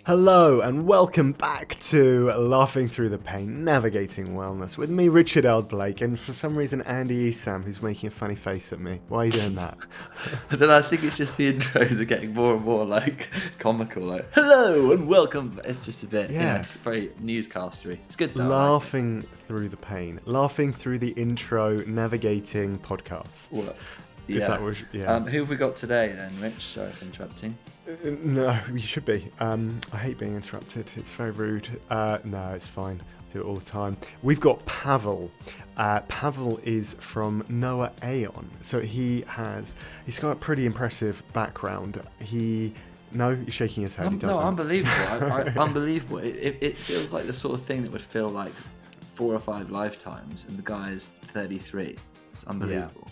Hello and welcome back to Laughing Through the Pain, Navigating Wellness with me, Richard L. Blake, and for some reason Andy Esam, who's making a funny face at me. Why are you doing that? I don't know, I think it's just the intros are getting more and more like comical, like hello and welcome. It's just a bit, it's very newscastery. It's good though. Laughing Through the Pain, laughing through the intro, navigating podcasts. Well, Is that what, who have we got today then, Rich? Sorry for interrupting. No, you should be. I hate being interrupted. It's very rude. No, it's fine. I do it all the time. We've got Pavel. Pavel is from Noah Aeon. So he's got a pretty impressive background. You're shaking his head. Unbelievable. Unbelievable. It feels like the sort of thing that would feel like 4 or 5 lifetimes, and the guy is 33. It's unbelievable.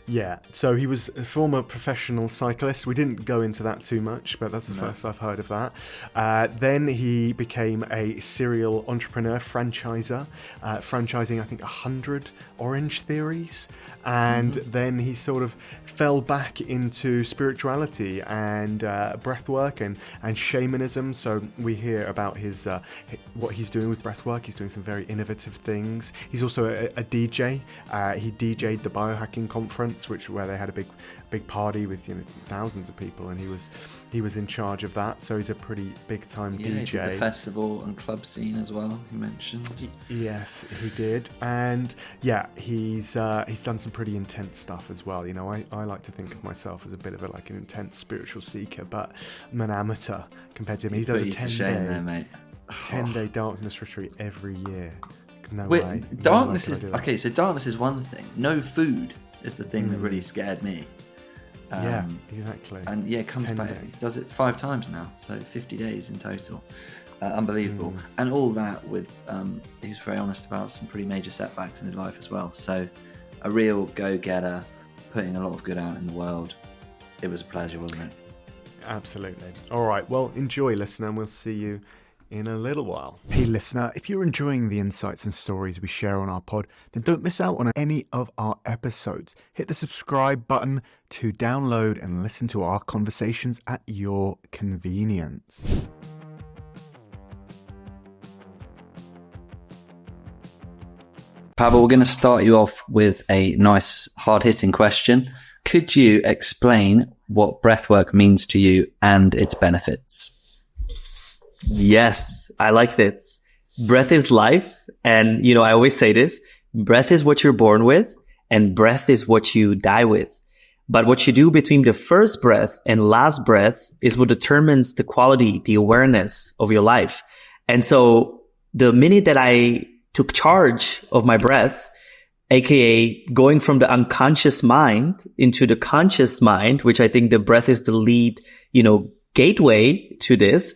Yeah, so he was a former professional cyclist. We didn't go into that too much, but that's the first I've heard of that. Then he became a serial entrepreneur, franchisor, franchising, I think, 100 Orange Theories. And then he sort of fell back into spirituality and breathwork and shamanism. So we hear about what he's doing with breathwork. He's doing some very innovative things. He's also a DJ. He DJ'd the biohacking conference, where they had a big party with thousands of people, and he was in charge of that. So he's a pretty big time DJ. He did the festival and club scene as well. You mentioned. Yes, he did, and he's done some pretty intense stuff as well. I like to think of myself as a bit of an intense spiritual seeker, but I'm an amateur compared to him. He does a 10-day darkness retreat every year. No way. Darkness is okay. So darkness is one thing. No food is the thing that really scared me. Yeah, exactly. And it comes back. He does it 5 times now, so 50 days in total. Unbelievable. And all that with, he was very honest about some pretty major setbacks in his life as well. So a real go-getter, putting a lot of good out in the world. It was a pleasure, wasn't it? Absolutely. All right, well, enjoy, listener, and we'll see you in a little while. Hey listener, if you're enjoying the insights and stories we share on our pod, then don't miss out on any of our episodes. Hit the subscribe button to download and listen to our conversations at your convenience. Pavel, we're going to start you off with a nice hard-hitting question. Could you explain what breathwork means to you and its benefits? Yes, I like this. Breath is life. And, I always say this, breath is what you're born with and breath is what you die with. But what you do between the first breath and last breath is what determines the quality, the awareness of your life. And so the minute that I took charge of my breath, aka going from the unconscious mind into the conscious mind, which I think the breath is the lead, gateway to this,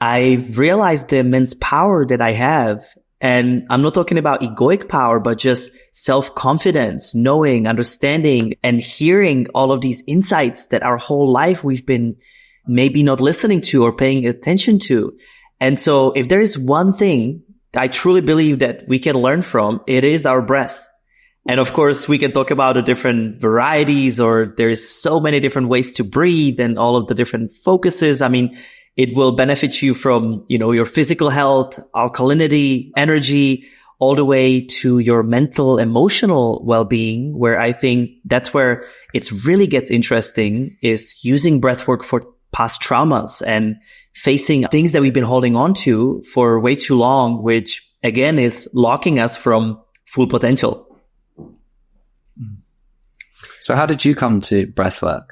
I realized the immense power that I have. And I'm not talking about egoic power, but just self-confidence, knowing, understanding, and hearing all of these insights that our whole life we've been maybe not listening to or paying attention to. And so if there is one thing I truly believe that we can learn from, it is our breath. And of course, we can talk about the different varieties, or there's so many different ways to breathe and all of the different focuses. I mean, it will benefit you from, your physical health, alkalinity, energy, all the way to your mental, emotional well-being, where I think that's where it really gets interesting, is using breathwork for past traumas and facing things that we've been holding on to for way too long, which again is locking us from full potential. So how did you come to breathwork?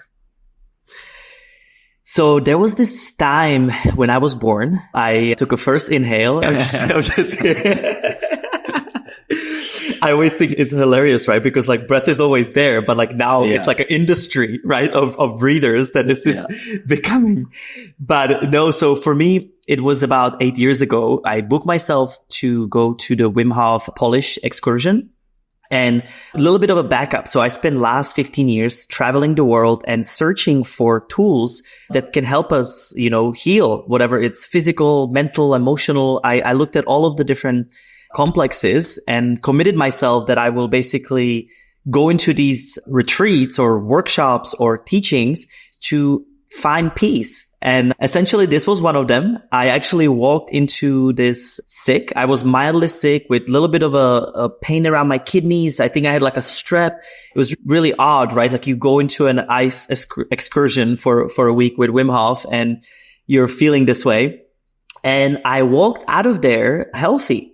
So there was this time when I was born, I took a first inhale. I always think it's hilarious, right? Because breath is always there, but now it's like an industry, right? Of breathers that is becoming. But no, so for me, it was about 8 years ago. I booked myself to go to the Wim Hof Polish excursion. And a little bit of a backup. So I spent last 15 years traveling the world and searching for tools that can help us, heal, whatever it's physical, mental, emotional. I looked at all of the different complexes and committed myself that I will basically go into these retreats or workshops or teachings to find peace. And essentially this was one of them. I actually walked into this sick. I was mildly sick with a little bit of a pain around my kidneys. I think I had like a strep. It was really odd, right? Like you go into an ice excursion for a week with Wim Hof and you're feeling this way. And I walked out of there healthy.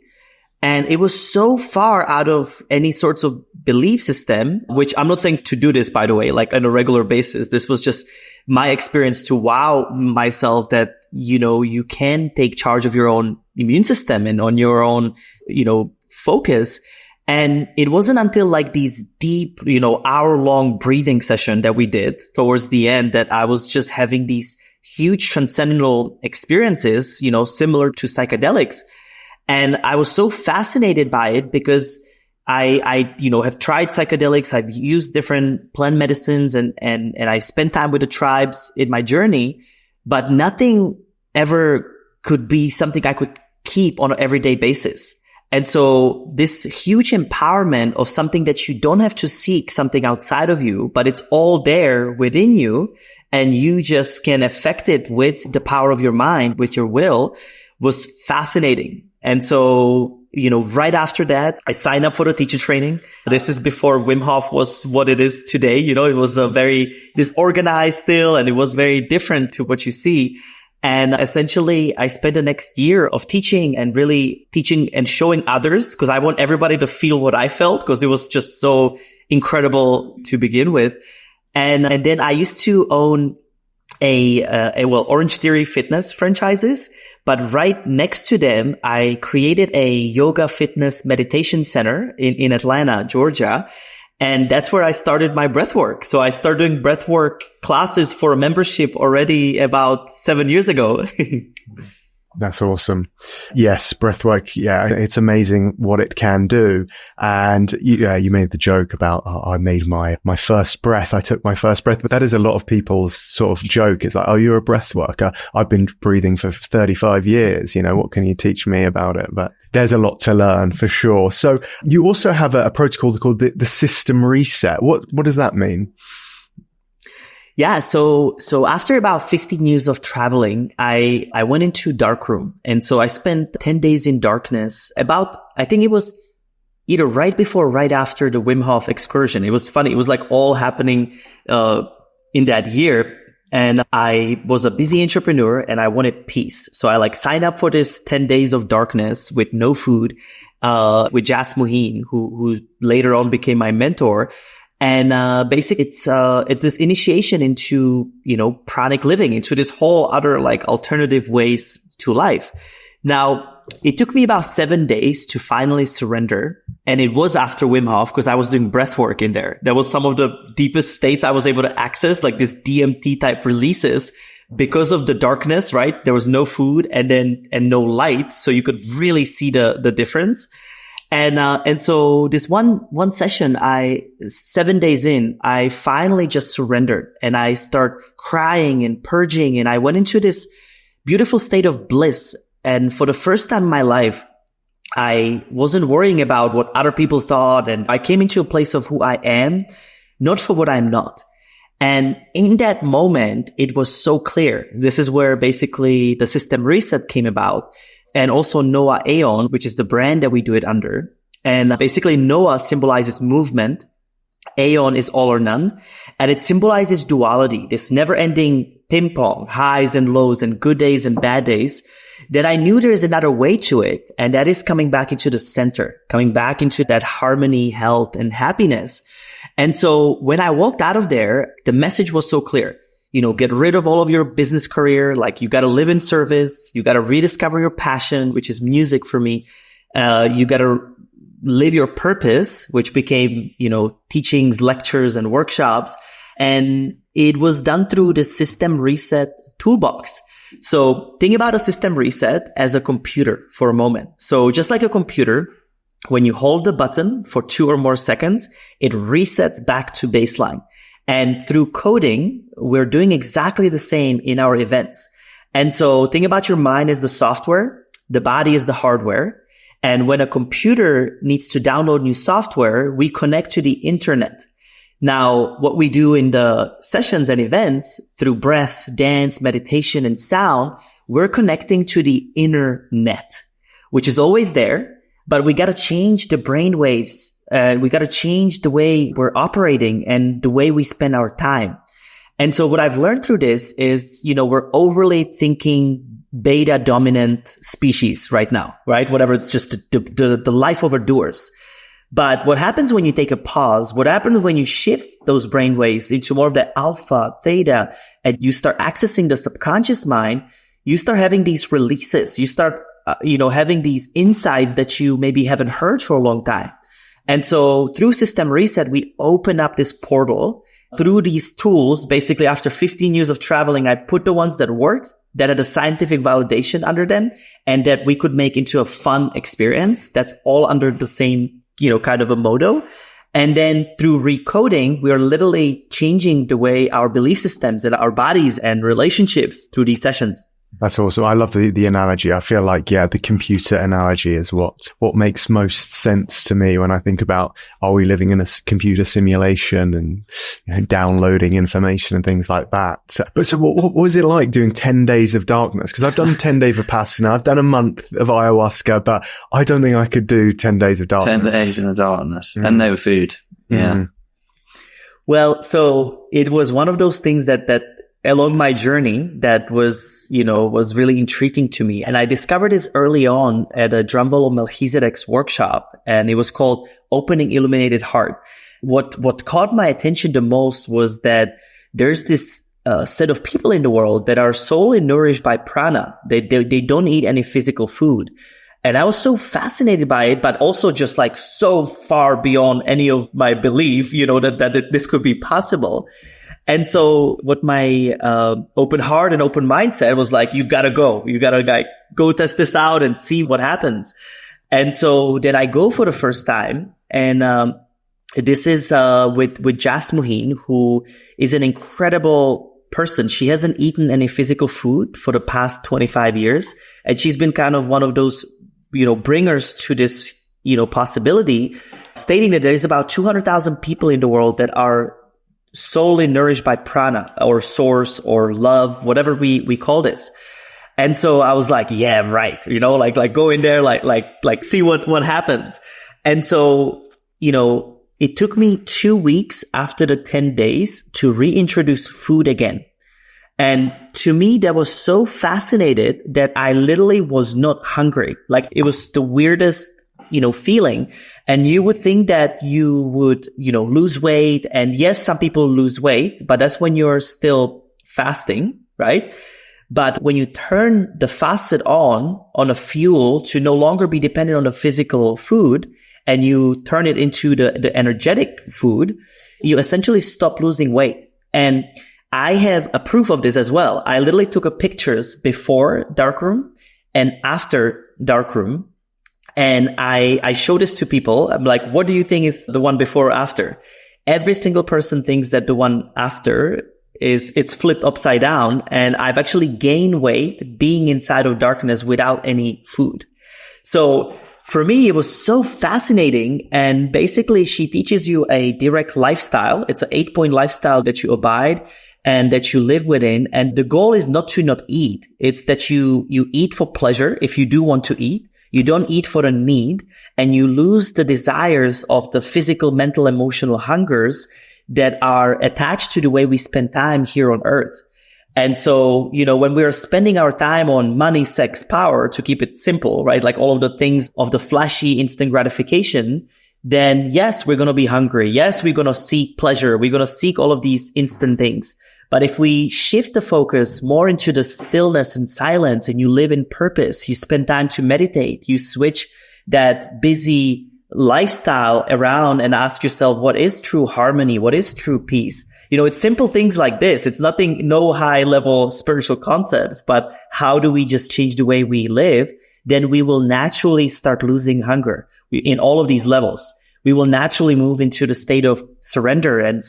And it was so far out of any sorts of belief system, which I'm not saying to do this, by the way, like on a regular basis. This was just my experience to wow myself that, you can take charge of your own immune system and on your own, focus. And it wasn't until like these deep, hour-long breathing session that we did towards the end that I was just having these huge transcendental experiences, similar to psychedelics. And I was so fascinated by it because I have tried psychedelics. I've used different plant medicines and I spent time with the tribes in my journey, but nothing ever could be something I could keep on an everyday basis. And so this huge empowerment of something that you don't have to seek something outside of you, but it's all there within you and you just can affect it with the power of your mind, with your will, was fascinating. And so, right after that, I signed up for the teacher training. This is before Wim Hof was what it is today. It was a very disorganized still, and it was very different to what you see. And essentially, I spent the next year of teaching and really teaching and showing others because I want everybody to feel what I felt because it was just so incredible to begin with. And then I used to own Orange Theory Fitness franchises. But right next to them, I created a yoga fitness meditation center in Atlanta, Georgia. And that's where I started my breathwork. So I started doing breathwork classes for a membership already about 7 years ago. That's awesome. Yes, breathwork. Yeah, it's amazing what it can do. And you made the joke about, I made my first breath. I took my first breath, but that is a lot of people's sort of joke. It's like, oh, you're a breath worker. I've been breathing for 35 years. What can you teach me about it? But there's a lot to learn for sure. So you also have a protocol called the system reset. What does that mean? Yeah. So after about 15 years of traveling, I went into Darkroom. And so I spent 10 days in darkness I think it was either right before or right after the Wim Hof excursion. It was funny. It was like all happening, in that year. And I was a busy entrepreneur and I wanted peace. So I signed up for this 10 days of darkness with no food, with Jas Muheen, who later on became my mentor. And, basically it's this initiation into, pranic living, into this whole other alternative ways to life. Now, it took me about 7 days to finally surrender. And it was after Wim Hof because I was doing breath work in there. That was some of the deepest states I was able to access, like this DMT type releases because of the darkness, right? There was no food and no light. So you could really see the difference. And so this one session, 7 days in, I finally just surrendered and I start crying and purging and I went into this beautiful state of bliss. And for the first time in my life, I wasn't worrying about what other people thought. And I came into a place of who I am, not for what I'm not. And in that moment, it was so clear. This is where basically the system reset came about. And also Noah Aeon, which is the brand that we do it under. And basically Noah symbolizes movement. Aeon is all or none. And it symbolizes duality, this never-ending ping pong, highs and lows and good days and bad days, that I knew there is another way to it. And that is coming back into the center, coming back into that harmony, health, and happiness. And so when I walked out of there, the message was so clear. Get rid of all of your business career. You got to live in service. You got to rediscover your passion, which is music for me. You got to live your purpose, which became, teachings, lectures, and workshops. And it was done through the system reset toolbox. So think about a system reset as a computer for a moment. So just like a computer, when you hold the button for 2 or more seconds, it resets back to baseline. And through coding, we're doing exactly the same in our events. And so think about your mind as the software, the body is the hardware. And when a computer needs to download new software, we connect to the internet. Now, what we do in the sessions and events through breath, dance, meditation, and sound, we're connecting to the inner net, which is always there, but we got to change the brain waves. We got to change the way we're operating and the way we spend our time. And so what I've learned through this is, we're overly thinking beta dominant species right now, right? Whatever, it's just the life overdoers. But what happens when you take a pause, what happens when you shift those brainwaves into more of the alpha, theta, and you start accessing the subconscious mind, you start having these releases. You start, having these insights that you maybe haven't heard for a long time. And so through System Reset, we open up this portal through these tools. Basically, after 15 years of traveling, I put the ones that worked, that had a scientific validation under them, and that we could make into a fun experience. That's all under the same, kind of a motto. And then through recoding, we are literally changing the way our belief systems and our bodies and relationships through these sessions. That's awesome. I love the analogy. I feel like, the computer analogy is what makes most sense to me when I think about, are we living in a computer simulation and, downloading information and things like that. But so what was it like doing 10 days of darkness? Because I've done 10 days of Vipassana. I've done a month of ayahuasca, but I don't think I could do 10 days of darkness. 10 days in the darkness and no food. Yeah. Mm. Well, so it was one of those things that along my journey that was really intriguing to me. And I discovered this early on at a Drumvolo Melchizedek's workshop, and it was called Opening Illuminated Heart. What caught my attention the most was that there's this set of people in the world that are solely nourished by prana. They don't eat any physical food. And I was so fascinated by it, but also just like so far beyond any of my belief, that this could be possible. And so what my open heart and open mind said was like, you gotta go. You gotta go test this out and see what happens. And so then I go for the first time. And this is with Jas Muhin, who is an incredible person. She hasn't eaten any physical food for the past 25 years. And she's been kind of one of those, bringers to this, possibility, stating that there is about 200,000 people in the world that are solely nourished by prana or source or love, whatever we call this. And so I was like, yeah, right. Like go in there, like see what happens. And so, it took me 2 weeks after the 10 days to reintroduce food again. And to me, that was so fascinated that I literally was not hungry. Like it was the weirdest, feeling. And you would think that you would, lose weight. And yes, some people lose weight, but that's when you're still fasting, right? But when you turn the faucet on a fuel to no longer be dependent on the physical food, and you turn it into the energetic food, you essentially stop losing weight. And I have a proof of this as well. I literally took a pictures before Darkroom and after Darkroom. And I show this to people. I'm like, what do you think is the one before or after? Every single person thinks that the one after it's flipped upside down. And I've actually gained weight being inside of darkness without any food. So for me, it was so fascinating. And basically she teaches you a direct lifestyle. It's an 8-point lifestyle that you abide and that you live within. And the goal is not to not eat. It's that you eat for pleasure if you do want to eat. You don't eat for a need, and you lose the desires of the physical, mental, emotional hungers that are attached to the way we spend time here on earth. And so, when we are spending our time on money, sex, power, to keep it simple, right? Like all of the things of the flashy instant gratification, then yes, we're going to be hungry. Yes, we're going to seek pleasure. We're going to seek all of these instant things. But if we shift the focus more into the stillness and silence, and you live in purpose, you spend time to meditate, you switch that busy lifestyle around and ask yourself, what is true harmony? What is true peace? It's simple things like this. It's no high level spiritual concepts, but how do we just change the way we live? Then we will naturally start losing hunger in all of these levels. We will naturally move into the state of surrender and,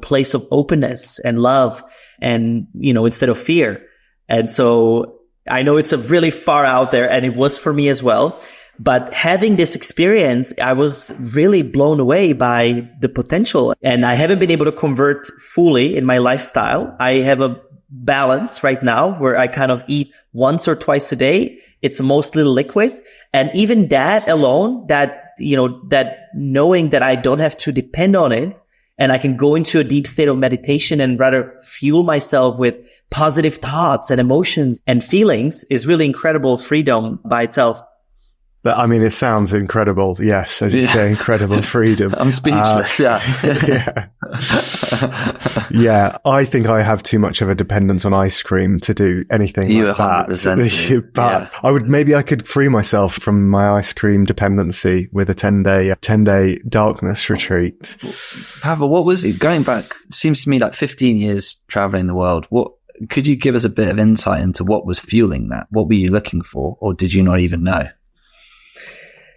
place of openness and love and, instead of fear. And so I know it's a really far out there, and it was for me as well. But having this experience, I was really blown away by the potential, and I haven't been able to convert fully in my lifestyle. I have a balance right now where I kind of eat once or twice a day. It's mostly liquid. And even that alone, that knowing that I don't have to depend on it, and I can go into a deep state of meditation and rather fuel myself with positive thoughts and emotions and feelings, is really incredible freedom by itself. But I mean, it sounds incredible. Yes, as you say, incredible freedom. I'm speechless. Yeah. Yeah. I think I have too much of a dependence on ice cream to do anything like 100%. But I could free myself from my ice cream dependency with a 10-day darkness retreat. Pavel, what was it? Going back, it seems to me like 15 years traveling the world. What could you give us a bit of insight into what was fueling that? What were you looking for, or did you not even know?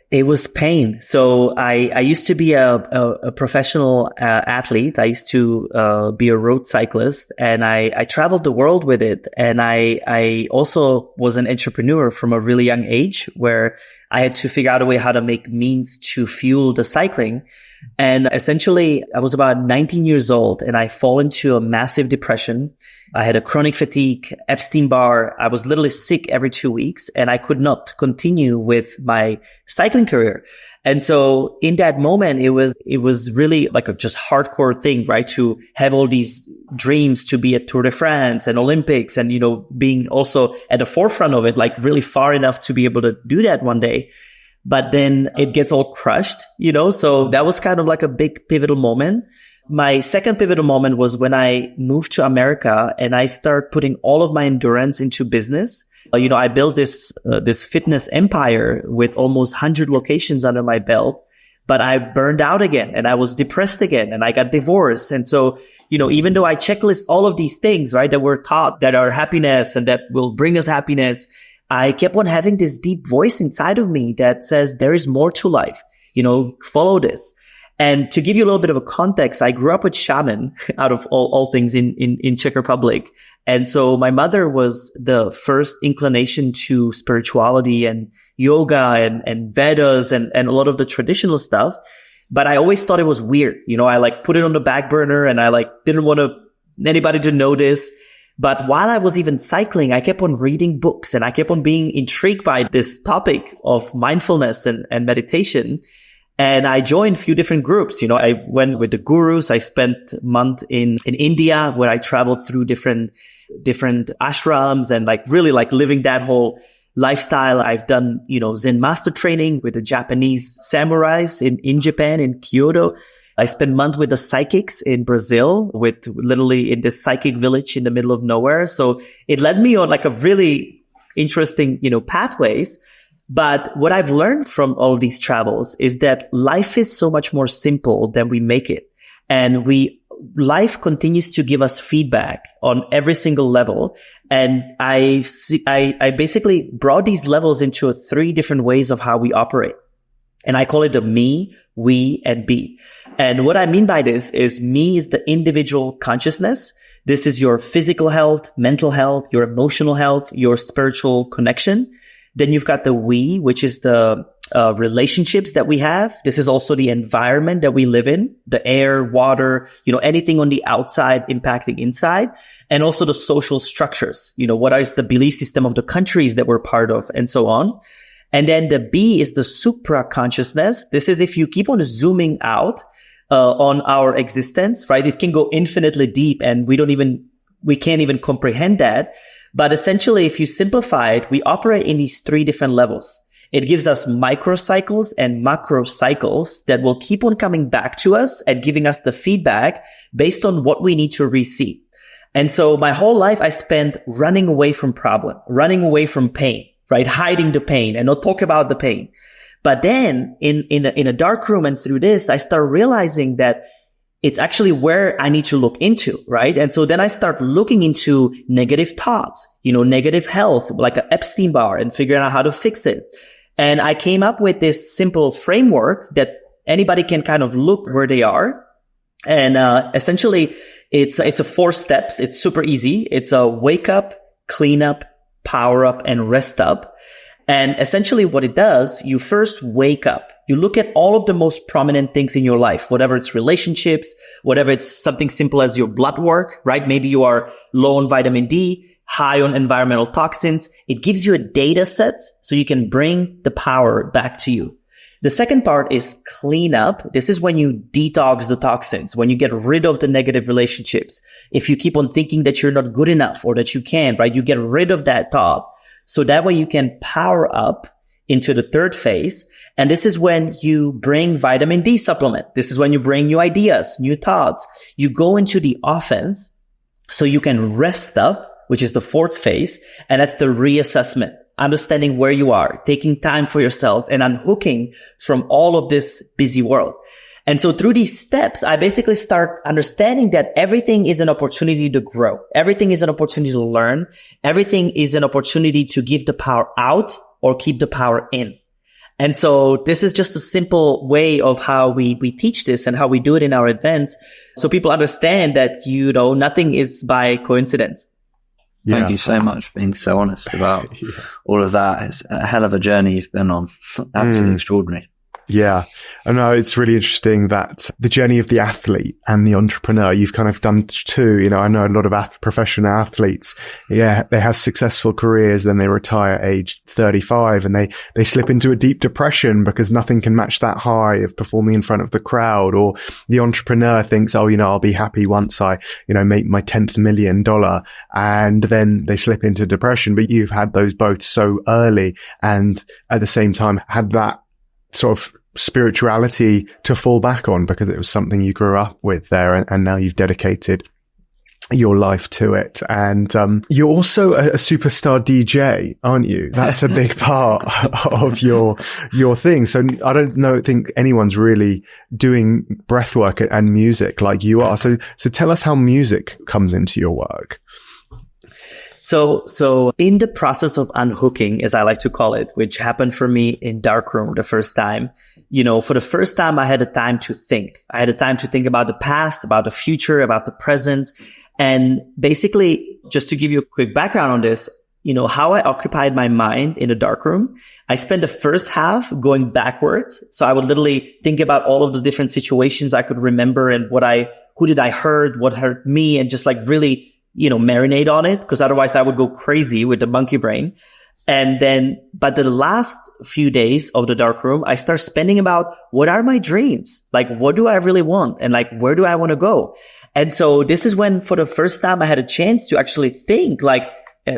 It was pain. So I used to be a professional athlete. I used to be a road cyclist, and I traveled the world with it. And I also was an entrepreneur from a really young age, where I had to figure out a way how to make means to fuel the cycling. And essentially, I was about 19 years old, and I fall into a massive depression. I had a chronic fatigue, Epstein-Barr. I was literally sick every 2 weeks, and I could not continue with my cycling career. And so in that moment, it was really like a just hardcore thing, right? To have all these dreams to be at Tour de France and Olympics, and, being also at the forefront of it, like really far enough to be able to do that one day. But then it gets all crushed, so that was kind of like a big pivotal moment. My second pivotal moment was when I moved to America and I started putting all of my endurance into business. I built this fitness empire with almost 100 locations under my belt, but I burned out again, and I was depressed again, and I got divorced. And so, even though I checklist all of these things, right, that we're taught that are happiness and that will bring us happiness, I kept on having this deep voice inside of me that says there is more to life, follow this. And to give you a little bit of a context, I grew up with shaman out of all things in Czech Republic. And so my mother was the first inclination to spirituality and yoga and Vedas and a lot of the traditional stuff. But I always thought it was weird. I put it on the back burner, and I didn't want anybody to notice. But while I was even cycling, I kept on reading books, and I kept on being intrigued by this topic of mindfulness and meditation. And I joined a few different groups. I went with the gurus. I spent a month in India, where I traveled through different ashrams and really living that whole lifestyle. I've done, Zen master training with the Japanese samurais in Japan, in Kyoto. I spent a month with the psychics in Brazil, with literally in this psychic village in the middle of nowhere. So it led me on a really interesting, pathways. But what I've learned from all of these travels is that life is so much more simple than we make it. And life continues to give us feedback on every single level. And I basically brought these levels into 3 different ways of how we operate. And I call it the me, we, and be. And what I mean by this is me is the individual consciousness. This is your physical health, mental health, your emotional health, your spiritual connection. Then you've got the we, which is the relationships that we have. This is also the environment that we live in, the air, water, anything on the outside impacting inside, and also the social structures. What is the belief system of the countries that we're part of, and so on. And then the B is the supra consciousness. This is if you keep on zooming out on our existence, right? It can go infinitely deep, and we can't even comprehend that. But essentially, if you simplify it, we operate in these 3 different levels. It gives us microcycles and macrocycles that will keep on coming back to us and giving us the feedback based on what we need to receive. And so my whole life, I spent running away from problem, running away from pain, right? Hiding the pain and not talk about the pain. But then in a dark room and through this, I start realizing that it's actually where I need to look into, right? And so then I start looking into negative thoughts, negative health, like an Epstein-Barr, and figuring out how to fix it. And I came up with this simple framework that anybody can kind of look where they are. And essentially, it's a 4 steps. It's super easy. It's a wake up, clean up, power up, and rest up. And essentially what it does, you first wake up. You look at all of the most prominent things in your life, whatever it's relationships, whatever it's something simple as your blood work, right? Maybe you are low on vitamin D, high on environmental toxins. It gives you a data set so you can bring the power back to you. The second part is clean up. This is when you detox the toxins, when you get rid of the negative relationships. If you keep on thinking that you're not good enough or that you can't, right? You get rid of that thought. So that way you can power up into the third phase. And this is when you bring vitamin D supplement. This is when you bring new ideas, new thoughts. You go into the offense so you can rest up, which is the fourth phase. And that's the reassessment, understanding where you are, taking time for yourself and unhooking from all of this busy world. And so through these steps, I basically start understanding that everything is an opportunity to grow. Everything is an opportunity to learn. Everything is an opportunity to give the power out or keep the power in. And so this is just a simple way of how we teach this and how we do it in our events. So people understand that, nothing is by coincidence. Thank you so much for being so honest about all of that. It's a hell of a journey you've been on. Absolutely extraordinary. Yeah. I know it's really interesting that the journey of the athlete and the entrepreneur, you've kind of done too. I know a lot of professional athletes. Yeah. They have successful careers, then they retire age 35 and they slip into a deep depression because nothing can match that high of performing in front of the crowd. Or the entrepreneur thinks, I'll be happy once I, make my $10th million. And then they slip into depression. But you've had those both so early and at the same time had that sort of spirituality to fall back on because it was something you grew up with there, and now you've dedicated your life to it. And you're also a superstar DJ, aren't you? That's a big part of your thing. So I don't think anyone's really doing breathwork and music like you are. So tell us how music comes into your work. So in the process of unhooking, as I like to call it, which happened for me in Darkroom the first time, for the first time, I had a time to think. I had a time to think about the past, about the future, about the present. And basically, just to give you a quick background on this, how I occupied my mind in the darkroom, I spent the first half going backwards. So I would literally think about all of the different situations I could remember and who did I hurt, what hurt me, and just like really marinate on it, because otherwise I would go crazy with the monkey brain. And then, but the last few days of the darkroom, I start spending about what are my dreams? Like, what do I really want? And like, where do I want to go? And so this is when, for the first time, I had a chance to actually think like,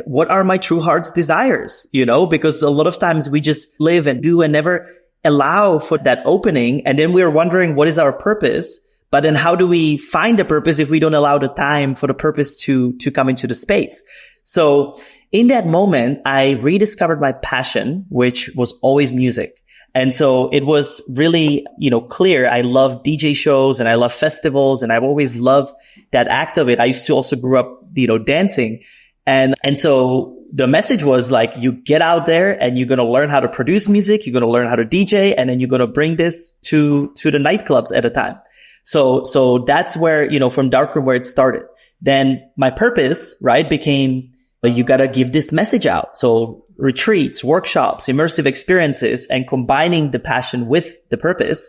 what are my true heart's desires? Because a lot of times we just live and do and never allow for that opening. And then we're wondering, what is our purpose? But then how do we find the purpose if we don't allow the time for the purpose to come into the space? So in that moment, I rediscovered my passion, which was always music. And so it was really, clear. I love DJ shows and I love festivals and I've always loved that act of it. I used to also grew up, dancing. And so the message was like, you get out there and you're going to learn how to produce music. You're going to learn how to DJ, and then you're going to bring this to the nightclubs at a time. So that's where, from Darkroom, where it started. Then my purpose, right, became, you got to give this message out. So retreats, workshops, immersive experiences, and combining the passion with the purpose.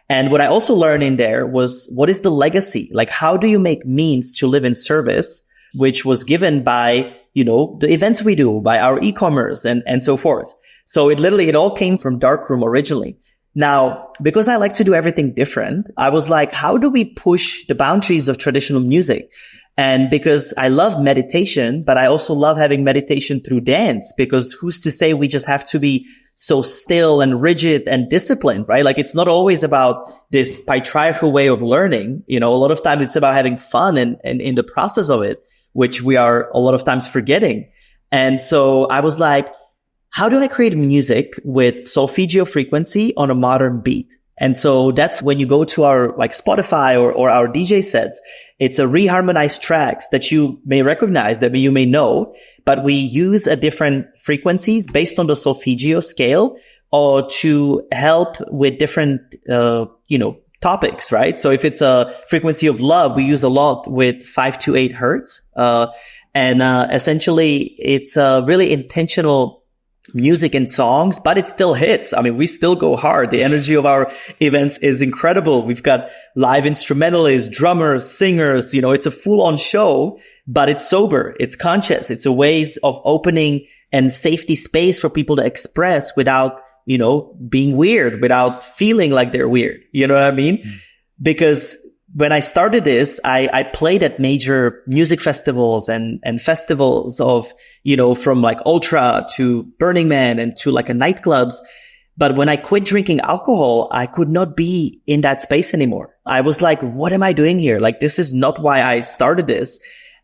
And what I also learned in there was, what is the legacy? Like, how do you make means to live in service, which was given by, the events we do, by our e-commerce and so forth. So it all came from Darkroom originally. Now, because I like to do everything different, I was like, how do we push the boundaries of traditional music? And because I love meditation, but I also love having meditation through dance, because who's to say we just have to be so still and rigid and disciplined, right? Like, it's not always about this patriarchal way of learning. A lot of times it's about having fun and in the process of it, which we are a lot of times forgetting. And so I was like, how do I create music with Solfeggio frequency on a modern beat? And so that's when you go to our like Spotify or our DJ sets, it's a reharmonized tracks that you may recognize, that you may know, but we use a different frequencies based on the Solfeggio scale or to help with different, topics, right? So if it's a frequency of love, we use a lot with 5 to 8 hertz. Essentially it's a really intentional music and songs, but it still hits. I mean, we still go hard. The energy of our events is incredible. We've got live instrumentalists, drummers, singers, it's a full on show, but it's sober. It's conscious. It's a ways of opening and safety space for people to express without, being weird, without feeling like they're weird. You know what I mean? Because when I started this, I played at major music festivals and festivals of, from like Ultra to Burning Man and to like a nightclubs. But when I quit drinking alcohol, I could not be in that space anymore. I was like, what am I doing here? Like, this is not why I started this.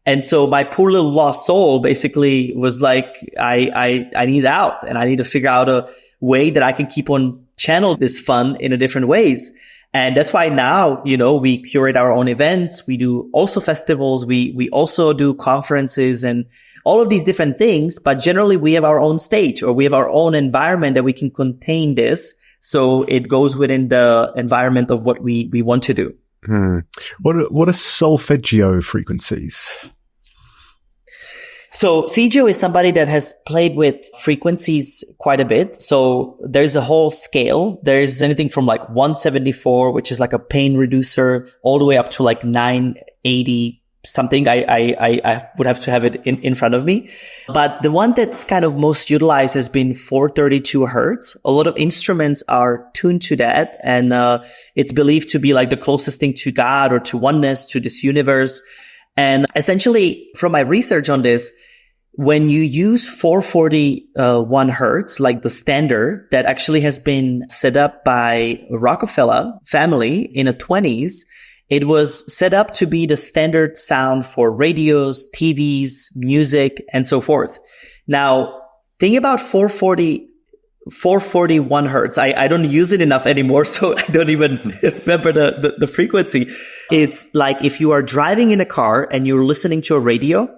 And so my poor little lost soul basically was like, I need out, and I need to figure out a way that I can keep on channel this fun in a different ways. And that's why now, we curate our own events. We do also festivals. We also do conferences and all of these different things. But generally, we have our own stage, or we have our own environment that we can contain this. So it goes within the environment of what we want to do. What are Solfeggio frequencies? So Figgio is somebody that has played with frequencies quite a bit. So there's a whole scale. There's anything from like 174, which is like a pain reducer, all the way up to like 980 something. I would have to have it in front of me. But the one that's kind of most utilized has been 432 hertz. A lot of instruments are tuned to that. And it's believed to be like the closest thing to God or to oneness, to this universe. And essentially, from my research on this, when you use 441 hertz, like the standard that actually has been set up by Rockefeller family in the 20s, it was set up to be the standard sound for radios, TVs, music, and so forth. Now, think about 441 hertz. I don't use it enough anymore, so I don't even remember the frequency. It's like if you are driving in a car and you're listening to a radio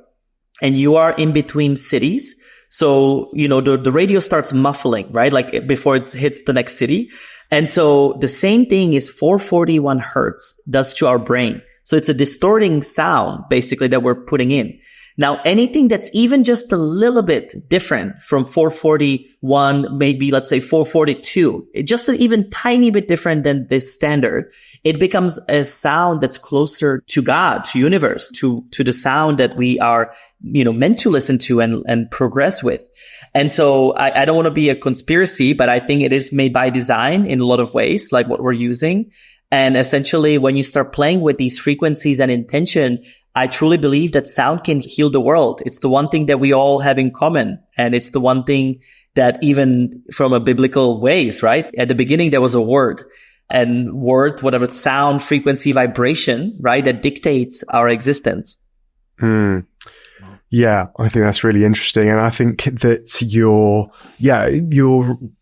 and you are in between cities. So, the radio starts muffling, right? Like before it hits the next city. And so the same thing is 441 hertz does to our brain. So it's a distorting sound basically that we're putting in. Now, anything that's even just a little bit different from 441, maybe let's say 442, just an even tiny bit different than this standard, it becomes a sound that's closer to God, to universe, to the sound that we are, meant to listen to and progress with. And so I don't want to be a conspiracy, but I think it is made by design in a lot of ways, like what we're using. And essentially, when you start playing with these frequencies and intention, I truly believe that sound can heal the world. It's the one thing that we all have in common. And it's the one thing that even from a biblical ways, right? At the beginning, there was a word, and word, whatever sound, frequency, vibration, right? That dictates our existence. Yeah, I think that's really interesting. And I think that you're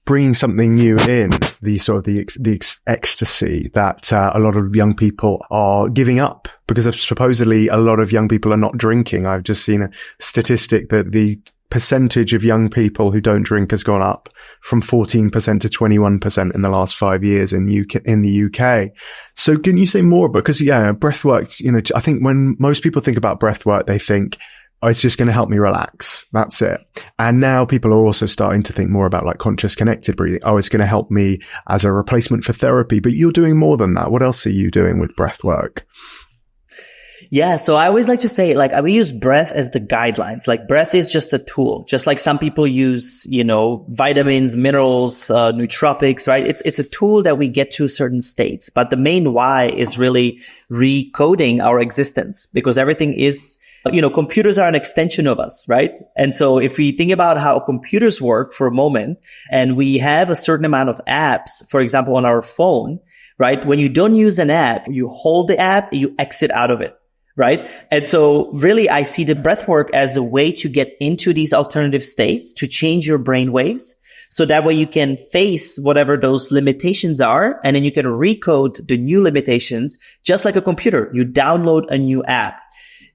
bringing something new in, the ecstasy that a lot of young people are giving up, because supposedly a lot of young people are not drinking. I've just seen a statistic that the percentage of young people who don't drink has gone up from 14% to 21% in the last 5 years in the UK. So can you say more? Because breathwork, I think when most people think about breathwork, they think, oh, it's just going to help me relax. That's it. And now people are also starting to think more about like conscious connected breathing. Oh, it's going to help me as a replacement for therapy, but you're doing more than that. What else are you doing with breath work? Yeah. So I always like to say, like, we use breath as the guidelines. Like, breath is just a tool, just like some people use, vitamins, minerals, nootropics, right? It's a tool that we get to certain states, but the main why is really recoding our existence, because everything is, computers are an extension of us, right? And so if we think about how computers work for a moment, and we have a certain amount of apps, for example, on our phone, right? When you don't use an app, you hold the app, you exit out of it, right? And so really, I see the breath work as a way to get into these alternative states, to change your brain waves. So that way you can face whatever those limitations are, and then you can recode the new limitations, just like a computer. You download a new app.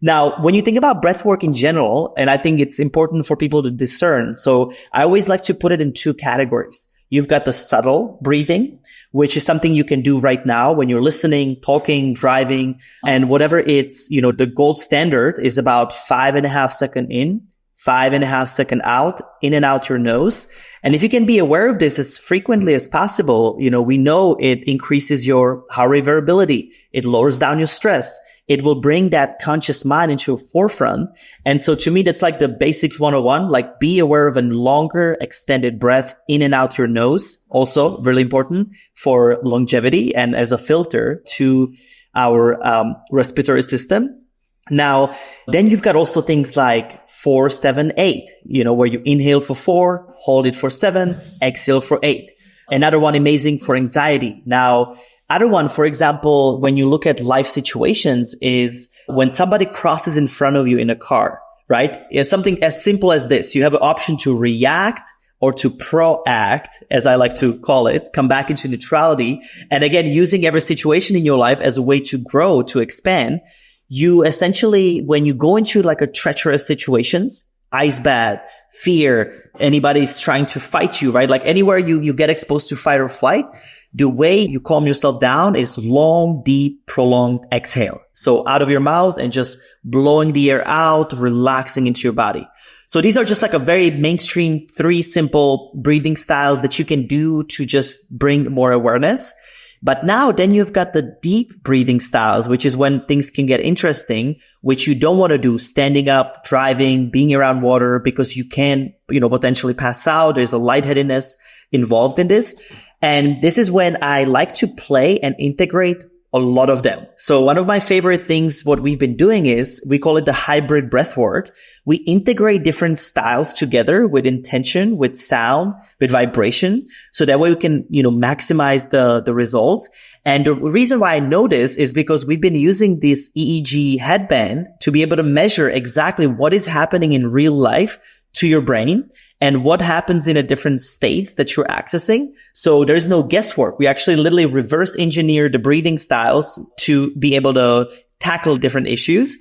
Now, when you think about breathwork in general, and I think it's important for people to discern. So I always like to put it in two categories. You've got the subtle breathing, which is something you can do right now when you're listening, talking, driving, and whatever it's, the gold standard is about 5.5 seconds in, 5.5 seconds out, in and out your nose. And if you can be aware of this as frequently as possible, we know it increases your heart rate variability. It lowers down your stress. It will bring that conscious mind into a forefront. And so to me, that's like the basics 101, like be aware of a longer extended breath in and out your nose. Also really important for longevity and as a filter to our respiratory system. Now, then you've got also things like 4, 7, 8, where you inhale for 4, hold it for 7, exhale for 8. Another one amazing for anxiety. Now, other one, for example, when you look at life situations is when somebody crosses in front of you in a car, right? It's something as simple as this. You have an option to react or to proact, as I like to call it, come back into neutrality. And again, using every situation in your life as a way to grow, to expand. You essentially, when you go into like a treacherous situations, ice bath, fear, anybody's trying to fight you, right? Like anywhere you get exposed to fight or flight, the way you calm yourself down is long, deep, prolonged exhale. So out of your mouth and just blowing the air out, relaxing into your body. So these are just like a very mainstream 3 simple breathing styles that you can do to just bring more awareness. But now then you've got the deep breathing styles, which is when things can get interesting, which you don't want to do standing up, driving, being around water, because you can, potentially pass out. There's a lightheadedness involved in this. And this is when I like to play and integrate a lot of them. So one of my favorite things, what we've been doing is we call it the hybrid breathwork. We integrate different styles together with intention, with sound, with vibration. So that way we can, maximize the results. And the reason why I know this is because we've been using this EEG headband to be able to measure exactly what is happening in real life to your brain and what happens in a different states that you're accessing. So there's no guesswork. We actually literally reverse engineer the breathing styles to be able to tackle different issues.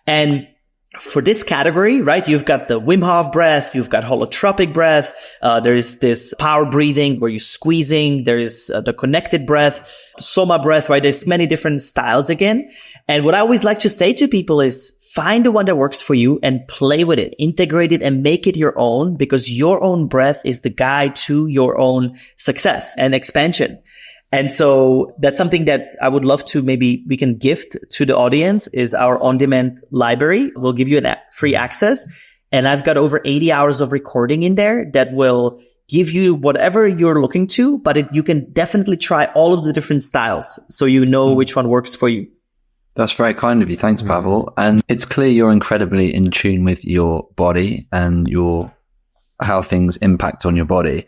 And for this category, right, you've got the Wim Hof breath, you've got holotropic breath, there's this power breathing where you're squeezing, there's the connected breath, soma breath, right? There's many different styles again. And what I always like to say to people is find the one that works for you and play with it, integrate it and make it your own, because your own breath is the guide to your own success and expansion. And so that's something that I would love to maybe we can gift to the audience is our on-demand library. We'll give you free access. And I've got over 80 hours of recording in there that will give you whatever you're looking to, but you can definitely try all of the different styles so you know which one works for you. That's very kind of you. Thanks, Pavel. And it's clear you're incredibly in tune with your body and how things impact on your body.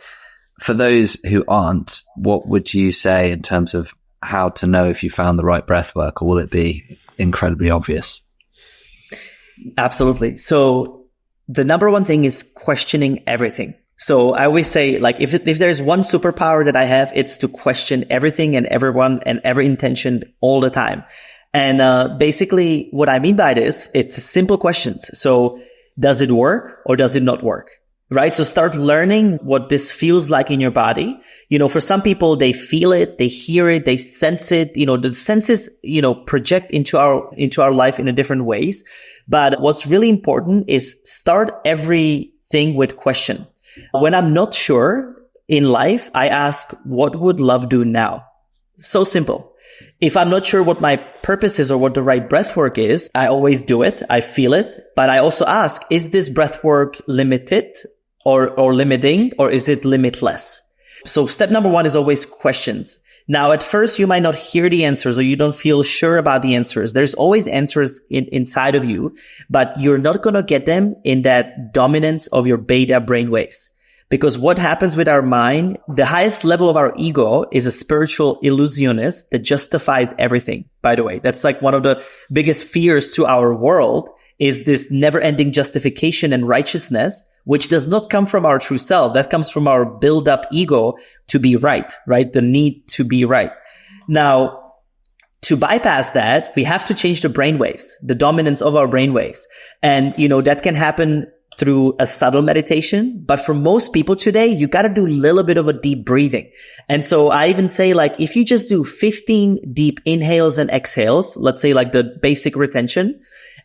For those who aren't, what would you say in terms of how to know if you found the right breath work, or will it be incredibly obvious? Absolutely. So the number one thing is questioning everything. So I always say, like, if there's one superpower that I have, it's to question everything and everyone and every intention all the time. And basically what I mean by this, it's simple questions. So does it work or does it not work? Right? So start learning what this feels like in your body. For some people, they feel it, they hear it, they sense it. The senses, project into our life in a different ways. But what's really important is start everything with question. When I'm not sure in life, I ask, what would love do now? So simple. If I'm not sure what my purpose is or what the right breath work is, I always do it. I feel it. But I also ask, is this breath work limited or limiting, or is it limitless? So step number one is always questions. Now, at first, you might not hear the answers or you don't feel sure about the answers. There's always answers inside of you, but you're not going to get them in that dominance of your beta brainwaves. Because what happens with our mind, the highest level of our ego is a spiritual illusionist that justifies everything. By the way, that's like one of the biggest fears to our world is this never-ending justification and righteousness, which does not come from our true self. That comes from our build-up ego to be right? The need to be right. Now, to bypass that, we have to change the brainwaves, the dominance of our brainwaves. And, that can happen through a subtle meditation. But for most people today, you got to do a little bit of a deep breathing. And so I even say, like, if you just do 15 deep inhales and exhales, let's say like the basic retention,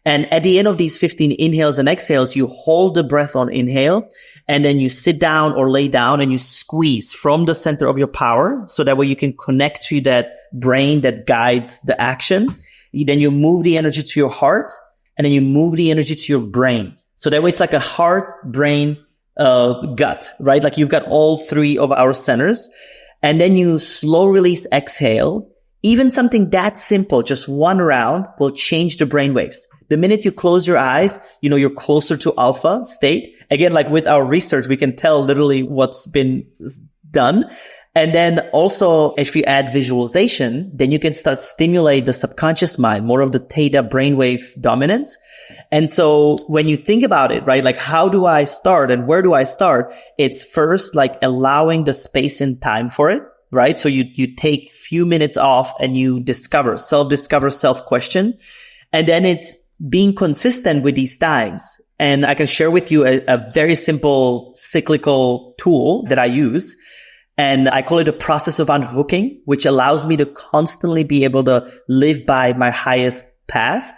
And at the end of these 15 inhales and exhales, you hold the breath on inhale, and then you sit down or lay down and you squeeze from the center of your power. So that way you can connect to that brain that guides the action. Then you move the energy to your heart, and then you move the energy to your brain. So that way it's like a heart, brain, gut, right? Like you've got all three of our centers. And then you slow release exhale. Even something that simple, just one round, will change the brain waves. The minute you close your eyes, you're closer to alpha state. Again, like with our research, we can tell literally what's been done. And then also, if you add visualization, then you can start stimulate the subconscious mind, more of the theta brainwave dominance. And so when you think about it, right, like how do I start and where do I start? It's first like allowing the space and time for it, right? So you take few minutes off and you self-discover, self-question. And then it's being consistent with these times. And I can share with you a very simple cyclical tool that I use. And I call it a process of unhooking, which allows me to constantly be able to live by my highest path.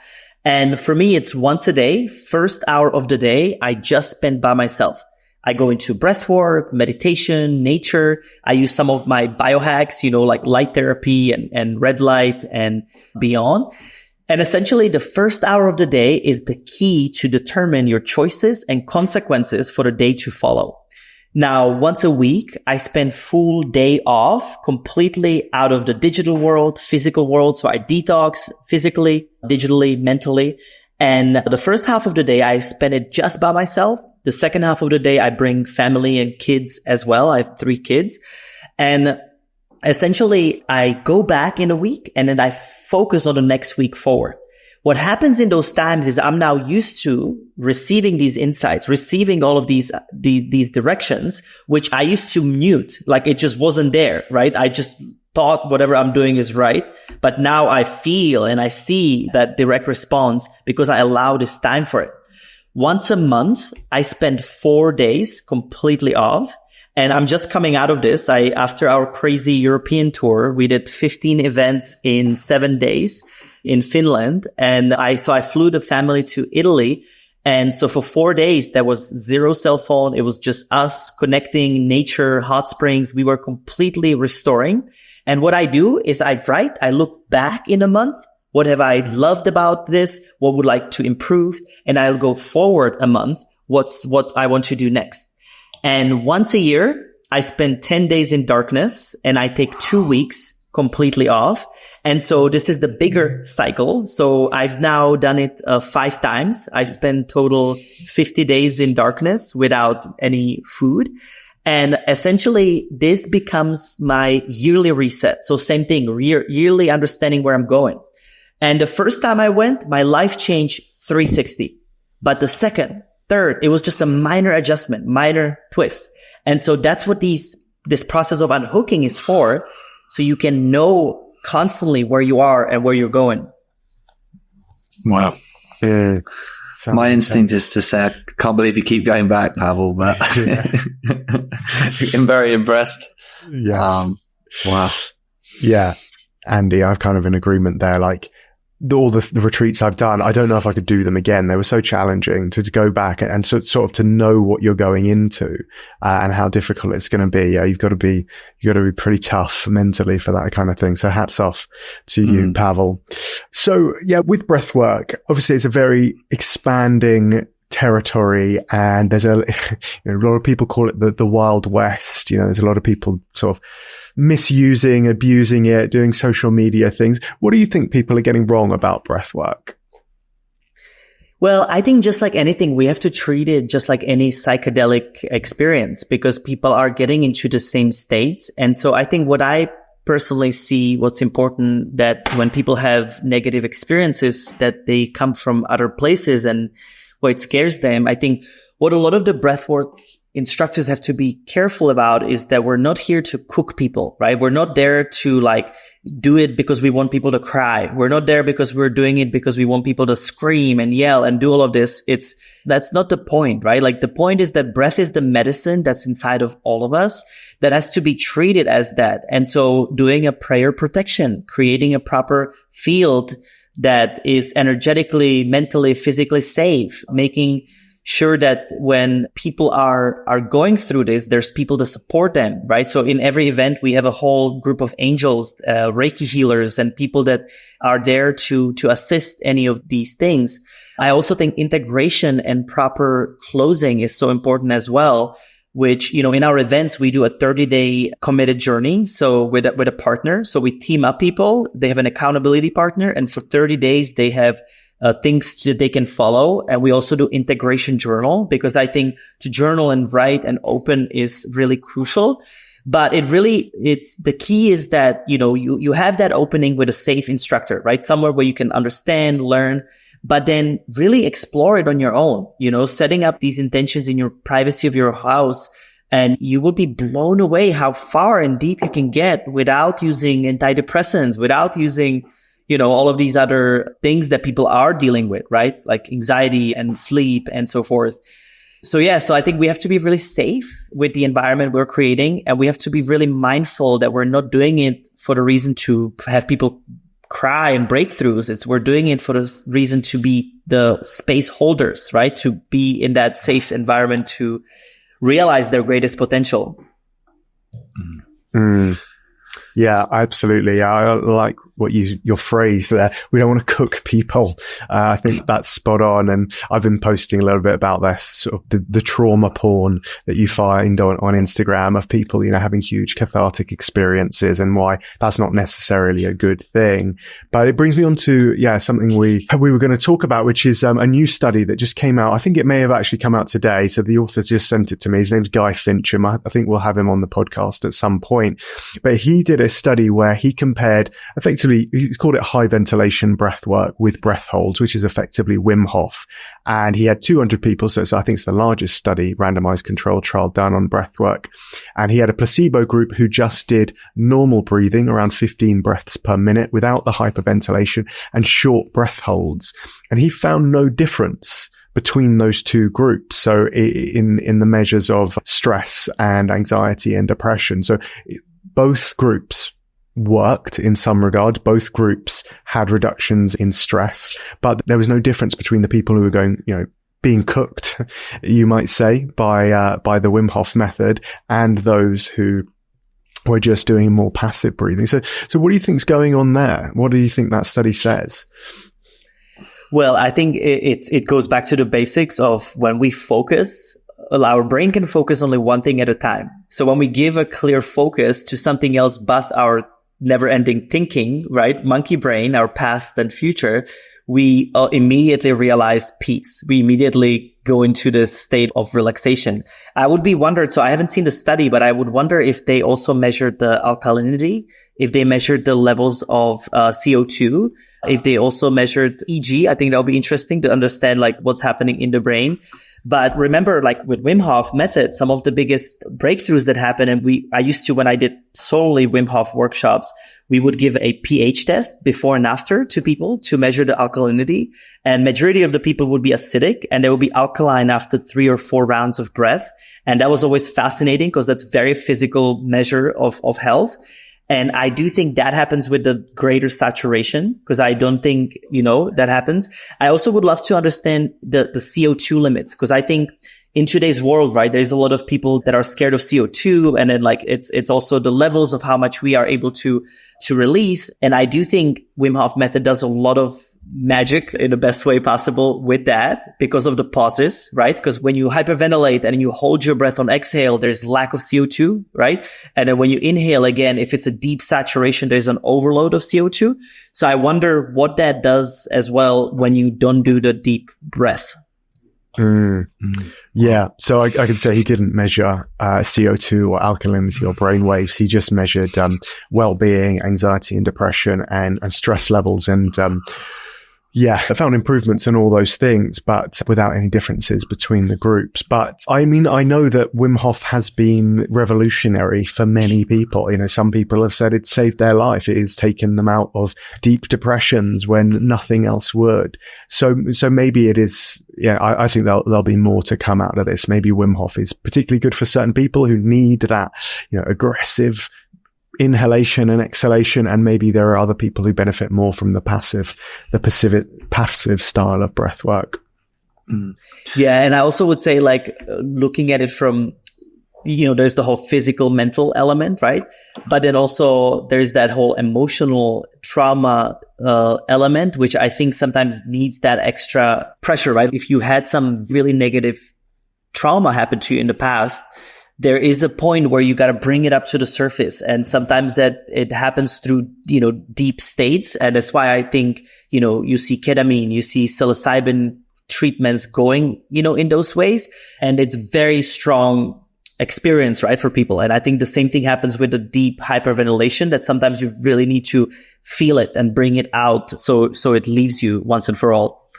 And for me, it's once a day, first hour of the day, I just spend by myself. I go into breathwork, meditation, nature. I use some of my biohacks, like light therapy and red light and beyond. And essentially the first hour of the day is the key to determine your choices and consequences for the day to follow. Now, once a week, I spend full day off completely out of the digital world, physical world. So I detox physically, digitally, mentally. And the first half of the day, I spend it just by myself. The second half of the day, I bring family and kids as well. I have 3 kids. And essentially, I go back in a week and then I focus on the next week forward. What happens in those times is I'm now used to receiving these insights, receiving all of these directions, which I used to mute. Like it just wasn't there, right? I just thought whatever I'm doing is right. But now I feel and I see that direct response because I allow this time for it. Once a month, I spend 4 days completely off. And I'm just coming out of this. After our crazy European tour, we did 15 events in 7 days in Finland. And I flew the family to Italy. And so for 4 days, there was 0 cell phone. It was just us connecting, nature, hot springs. We were completely restoring. And what I do is I look back in a month. What have I loved about this? What would like to improve? And I'll go forward a month. What I want to do next. And once a year, I spend 10 days in darkness and I take 2 weeks completely off. And so this is the bigger cycle. So I've now done it 5 times. I spent total 50 days in darkness without any food. And essentially this becomes my yearly reset. So same thing, yearly understanding where I'm going. And the first time I went, my life changed 360. But the second, third, it was just a minor adjustment, minor twist. And so that's what this process of unhooking is for. So you can know constantly where you are and where you're going. Wow. My instinct is to say, I can't believe you keep going back, Pavel, but I'm very impressed. Yes. Wow. Yeah. Andy, I'm kind of in agreement there. Like all the retreats I've done, I don't know if I could do them again. They were so challenging to go back and sort of to know what you're going into and how difficult it's going to be. Yeah, you've got to be pretty tough mentally for that kind of thing. So hats off to you, Pavel. So yeah, with breathwork, obviously it's a very expanding territory, and there's a lot of people call it the Wild West. There's a lot of people sort of misusing, abusing it, doing social media things. What do you think people are getting wrong about breathwork? Well, I think just like anything, we have to treat it just like any psychedelic experience because people are getting into the same states. And so I think what I personally see, what's important that when people have negative experiences that they come from other places and where it scares them. I think what a lot of the breathwork instructors have to be careful about is that we're not here to cook people, right? We're not there to do it because we want people to cry. We're not there because we're doing it because we want people to scream and yell and do all of this. That's not the point, right? Like the point is that breath is the medicine that's inside of all of us that has to be treated as that. And so doing a prayer protection, creating a proper field that is energetically, mentally, physically safe, making sure that when people are going through this, there's people to support them, right? So in every event, we have a whole group of angels, Reiki healers, and people that are there to assist any of these things. I also think integration and proper closing is so important as well, which, in our events, we do a 30-day committed journey. So with a partner. So we team up people. They have an accountability partner. And for 30 days, they have things that they can follow. And we also do integration journal, because I think to journal and write and open is really crucial. But it's the key is that, you have that opening with a safe instructor, right? Somewhere where you can understand, learn, but then really explore it on your own, setting up these intentions in your privacy of your house. And you will be blown away how far and deep you can get without using antidepressants, without using, all of these other things that people are dealing with, right? Like anxiety and sleep and so forth. So I think we have to be really safe with the environment we're creating. And we have to be really mindful that we're not doing it for the reason to have people cry and breakthroughs. We're doing it for the reason to be the space holders, right? To be in that safe environment to realize their greatest potential. Yeah, absolutely. I like what your phrase there. We don't want to cook people. I think that's spot on. And I've been posting a little bit about this, sort of the trauma porn that you find on Instagram of people, having huge cathartic experiences, and why that's not necessarily a good thing. But it brings me on to, something we were going to talk about, which is a new study that just came out. I think it may have actually come out today. So the author just sent it to me. His name's Guy Fincham. I think we'll have him on the podcast at some point. But he did a study where he compared, effectively, he's called it high ventilation breath work with breath holds, which is effectively Wim Hof. And he had 200 people. So I think it's the largest study, randomized controlled trial done on breath work. And he had a placebo group who just did normal breathing, around 15 breaths per minute without the hyperventilation, and short breath holds. And he found no difference between those two groups. So in the measures of stress and anxiety and depression. So both groups worked in some regard. Both groups had reductions in stress, but there was no difference between the people who were going, being cooked, you might say, by the Wim Hof method, and those who were just doing more passive breathing. So what do you think's going on there? What do you think that study says? Well, I think it goes back to the basics of when we focus, our brain can focus only one thing at a time. So when we give a clear focus to something else but our never-ending thinking, right? Monkey brain, our past and future, we immediately realize peace. We immediately go into this state of relaxation. I would be wondered, so I haven't seen the study, but I would wonder if they also measured the alkalinity, if they measured the levels of CO2, if they also measured EG. I think that would be interesting to understand what's happening in the brain. But remember, with Wim Hof Method, some of the biggest breakthroughs that happen, and I used to, when I did solely Wim Hof workshops, we would give a pH test before and after to people to measure the alkalinity. And majority of the people would be acidic, and they would be alkaline after 3 or 4 rounds of breath. And that was always fascinating because that's very physical measure of health. And I do think that happens with the greater saturation, because I don't think, that happens. I also would love to understand the CO2 limits, because I think in today's world, right, there's a lot of people that are scared of CO2. And then it's also the levels of how much we are able to release. And I do think Wim Hof Method does a lot of magic in the best way possible with that because of the pauses, right? Because when you hyperventilate and you hold your breath on exhale, there's lack of CO2, right? And then when you inhale again, if it's a deep saturation, there's an overload of CO2. So I wonder what that does as well when you don't do the deep breath. Yeah. So I can say he didn't measure CO2 or alkalinity or brain waves. He just measured well-being, anxiety and depression and stress levels. And I found improvements in all those things, but without any differences between the groups. But I mean, I know that Wim Hof has been revolutionary for many people. Some people have said it saved their life. It has taken them out of deep depressions when nothing else would. So maybe it is, I think there'll be more to come out of this. Maybe Wim Hof is particularly good for certain people who need that, aggressive inhalation and exhalation, and maybe there are other people who benefit more from the passive style of breath work. Yeah, and I also would say, like, looking at it from, there's the whole physical, mental element, right? But then also there's that whole emotional trauma element, which I think sometimes needs that extra pressure, right? If you had some really negative trauma happen to you in the past, there is a point where you got to bring it up to the surface. And sometimes that it happens through, deep states. And that's why I think, you see ketamine, you see psilocybin treatments going, in those ways. And it's very strong experience, right, for people. And I think the same thing happens with the deep hyperventilation, that sometimes you really need to feel it and bring it out. So it leaves you once and for all.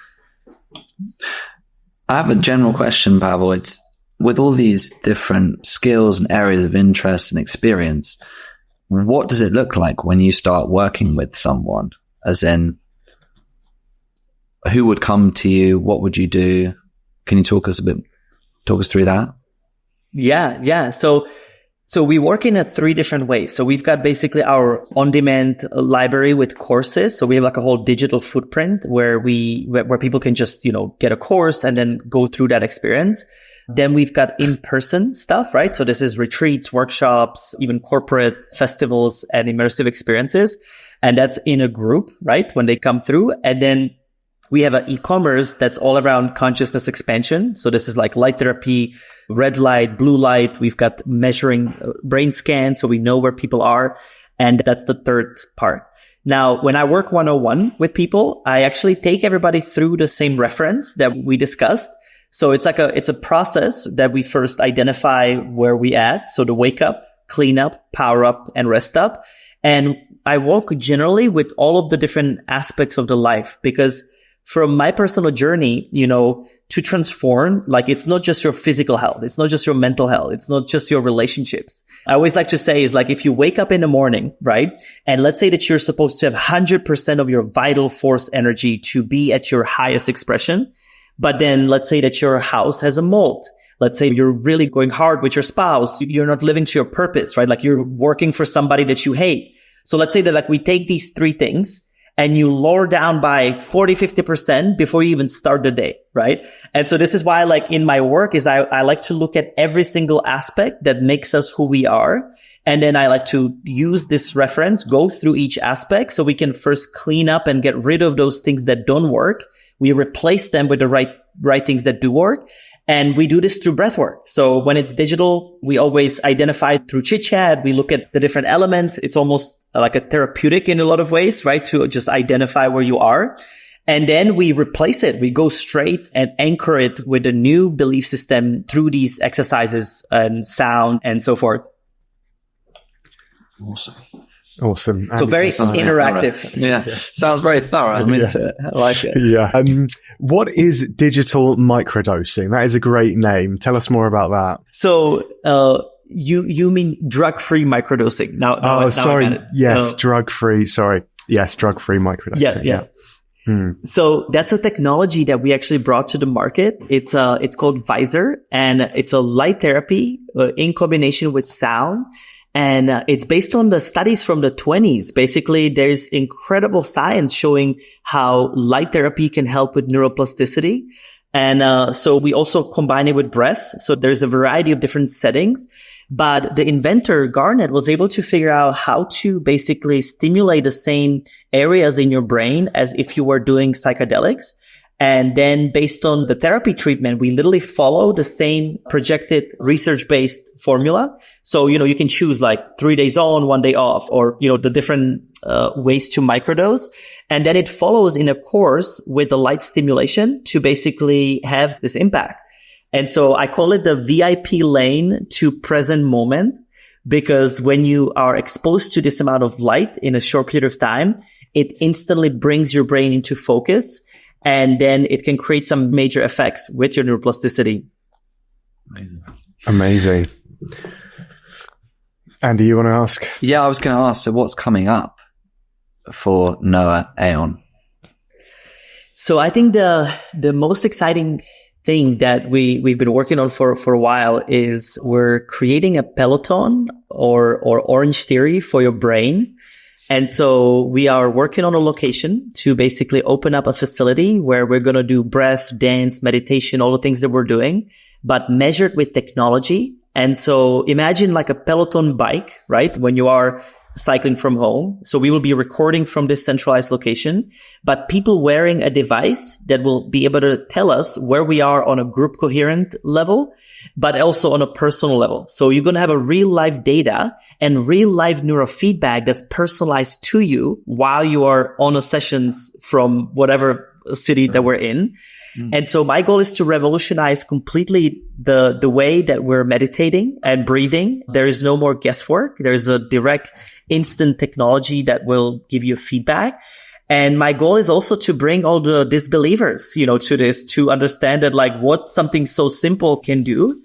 I have a general question, Pavel. It's, with all these different skills and areas of interest and experience, what does it look like when you start working with someone? As in, who would come to you? What would you do? Can you talk us through that? Yeah. So we work in 3 different ways. So we've got basically our on-demand library with courses. So we have like a whole digital footprint where people can just, get a course and then go through that experience. Then we've got in-person stuff, right? So this is retreats, workshops, even corporate festivals and immersive experiences. And that's in a group, right? When they come through. And then we have an e-commerce that's all around consciousness expansion. So this is like light therapy, red light, blue light. We've got measuring brain scans, so we know where people are. And that's the third part. Now, when I work one-on-one with people, I actually take everybody through the same reference that we discussed. So it's a process that we first identify where we at. So the wake up, clean up, power up, and rest up. And I work generally with all of the different aspects of the life, because from my personal journey, to transform, like, it's not just your physical health. It's not just your mental health. It's not just your relationships. I always like to say is, like, if you wake up in the morning, right? And let's say that you're supposed to have 100% of your vital force energy to be at your highest expression. But then let's say that your house has a mold. Let's say you're really going hard with your spouse. You're not living to your purpose, right? Like, you're working for somebody that you hate. So let's say that, like, we take these 3 things and you lower down by 40, 50% before you even start the day, right? And so this is why, like, in my work is I like to look at every single aspect that makes us who we are. And then I like to use this reference, go through each aspect so we can first clean up and get rid of those things that don't work. We replace them with the right things that do work. And we do this through breathwork. So when it's digital, we always identify through chit chat. We look at the different elements. It's almost like a therapeutic in a lot of ways, right? To just identify where you are. And then we replace it. We go straight and anchor it with a new belief system through these exercises and sound and so forth. Awesome. So very interactive. Yeah. Sounds very thorough. I'm into it. I like it. Yeah. What is digital microdosing? That is a great name. Tell us more about that. So, you mean drug-free microdosing? Now sorry. Yes, drug-free. Sorry. Yes, drug-free microdosing. Yes. Yeah. So that's a technology that we actually brought to the market. It's called Visor, and it's a light therapy in combination with sound. And it's based on the studies from the 20s. Basically, there's incredible science showing how light therapy can help with neuroplasticity. And so we also combine it with breath. So there's a variety of different settings. But the inventor, Garnet, was able to figure out how to basically stimulate the same areas in your brain as if you were doing psychedelics. And then based on the therapy treatment, we literally follow the same projected research-based formula. So, you can choose like 3 days on, 1 day off, or, the different ways to microdose. And then it follows in a course with the light stimulation to basically have this impact. And so I call it the VIP lane to present moment, because when you are exposed to this amount of light in a short period of time, it instantly brings your brain into focus. And then it can create some major effects with your neuroplasticity. Amazing. Andy, you want to ask? Yeah, I was going to ask, so what's coming up for Noah Aeon? So I think the most exciting thing that we've been working on for a while is we're creating a peloton or orange theory for your brain. And so we are working on a location to basically open up a facility where we're going to do breath, dance, meditation, all the things that we're doing, but measured with technology. And so imagine like a Peloton bike, right? When you are cycling from home. So we will be recording from this centralized location, but people wearing a device that will be able to tell us where we are on a group coherent level, but also on a personal level. So you're going to have a real life data and real life neurofeedback that's personalized to you while you are on a sessions from whatever city that we're in. And so my goal is to revolutionize completely the way that we're meditating and breathing. There is no more guesswork. There's a direct instant technology that will give you feedback. And my goal is also to bring all the disbelievers, to this, to understand that like what something so simple can do.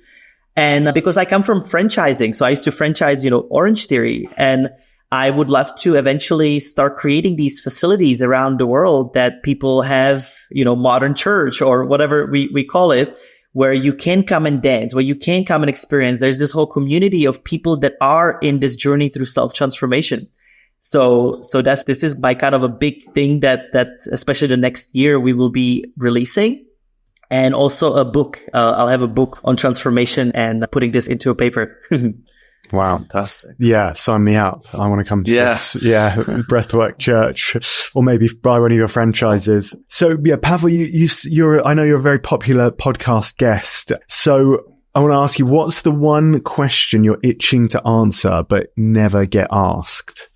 And because I come from franchising, so I used to franchise, Orange Theory, and I would love to eventually start creating these facilities around the world that people have, modern church or whatever we call it, where you can come and dance, where you can come and experience. There's this whole community of people that are in this journey through self-transformation. So this is my kind of a big thing that especially the next year we will be releasing. And also a book. I'll have a book on transformation and putting this into a paper. Wow. Fantastic. Yeah, sign me up. I want to come to this. Yeah, Breathwork Church, or maybe buy one of your franchises. So yeah, Pavel, I know you're a very popular podcast guest. So I want to ask you, what's the one question you're itching to answer but never get asked?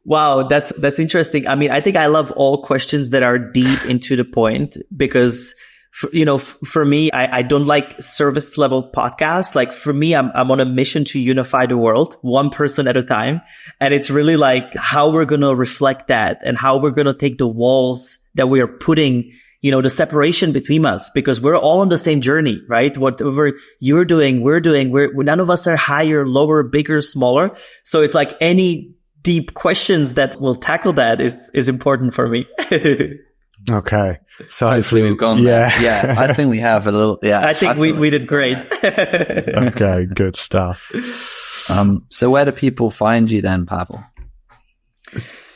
Wow, that's interesting. I mean, I think I love all questions that are deep into the point because for me, I don't like service level podcasts. Like for me, I'm on a mission to unify the world one person at a time. And it's really like how we're going to reflect that and how we're going to take the walls that we are putting, the separation between us, because we're all on the same journey, right? Whatever you're doing, we're doing, none of us are higher, lower, bigger, smaller. So it's like any deep questions that will tackle that is important for me. Okay. So hopefully we've gone there. Yeah, I think we have a little. Yeah, I think we did great. Okay, good stuff. So where do people find you then, Pavel?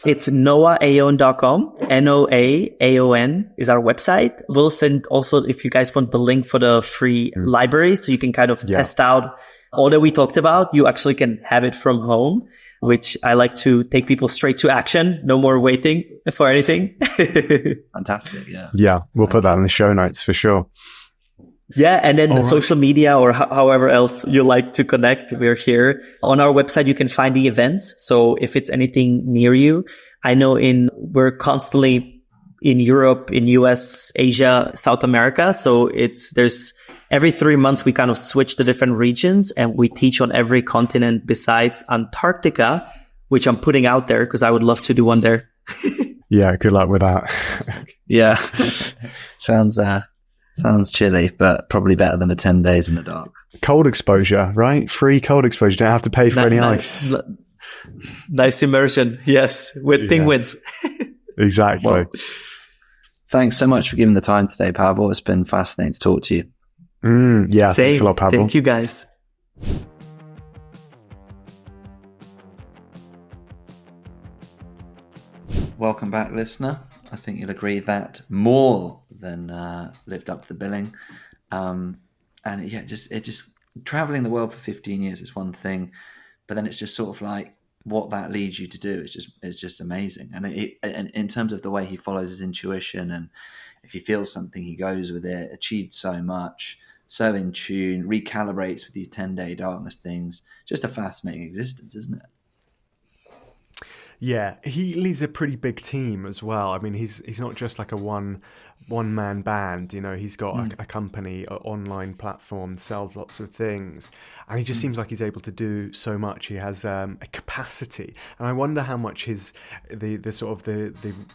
It's noaaon.com. NOAAON is our website. We'll send also, if you guys want, the link for the free library, so you can kind of test out all that we talked about. You actually can have it from home, which I like to take people straight to action. No more waiting for anything. Fantastic. Yeah. Yeah. We'll put that in the show notes for sure. Yeah. And then social media or however else you like to connect, we're here. On our website, you can find the events. So if it's anything near you, I know we're constantly in Europe, in US, Asia, South America. So there's every 3 months, we kind of switch the different regions and we teach on every continent besides Antarctica, which I'm putting out there because I would love to do one there. Yeah. Good luck with that. Yeah. Sounds chilly, but probably better than 10 days in the dark. Cold exposure, right? Free cold exposure. You don't have to pay for any ice. Nice immersion. Yes. With penguins. Exactly. Well, thanks so much for giving the time today, Pavel. It's been fascinating to talk to you. Yeah, Same. Thanks a lot, Pavel. Thank you, guys. Welcome back, listener. I think you'll agree that more than lived up to the billing. And yeah, just traveling the world for 15 years is one thing, but then it's just sort of like what that leads you to do is just amazing. And and in terms of the way he follows his intuition, and if he feels something, he goes with it, achieved so much, so in tune, recalibrates with these 10-day darkness things. Just a fascinating existence, isn't it? Yeah, he leads a pretty big team as well. I mean, he's not just like a one-man band, he's got a company, an online platform, sells lots of things, and he just seems like he's able to do so much. He has a capacity, and I wonder how much the sort of the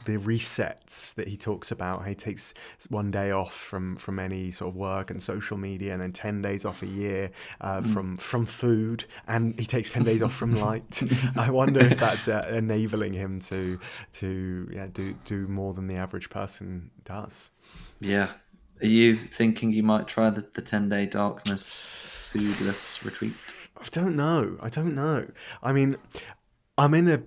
resets that he talks about. How he takes one day off from any sort of work and social media, and then 10 days off a year from food, and he takes 10 days off from light. I wonder if that's enabling him to do more than the average person does. Yeah. Are you thinking you might try the 10-day darkness foodless retreat? I don't know. I mean, I'm in a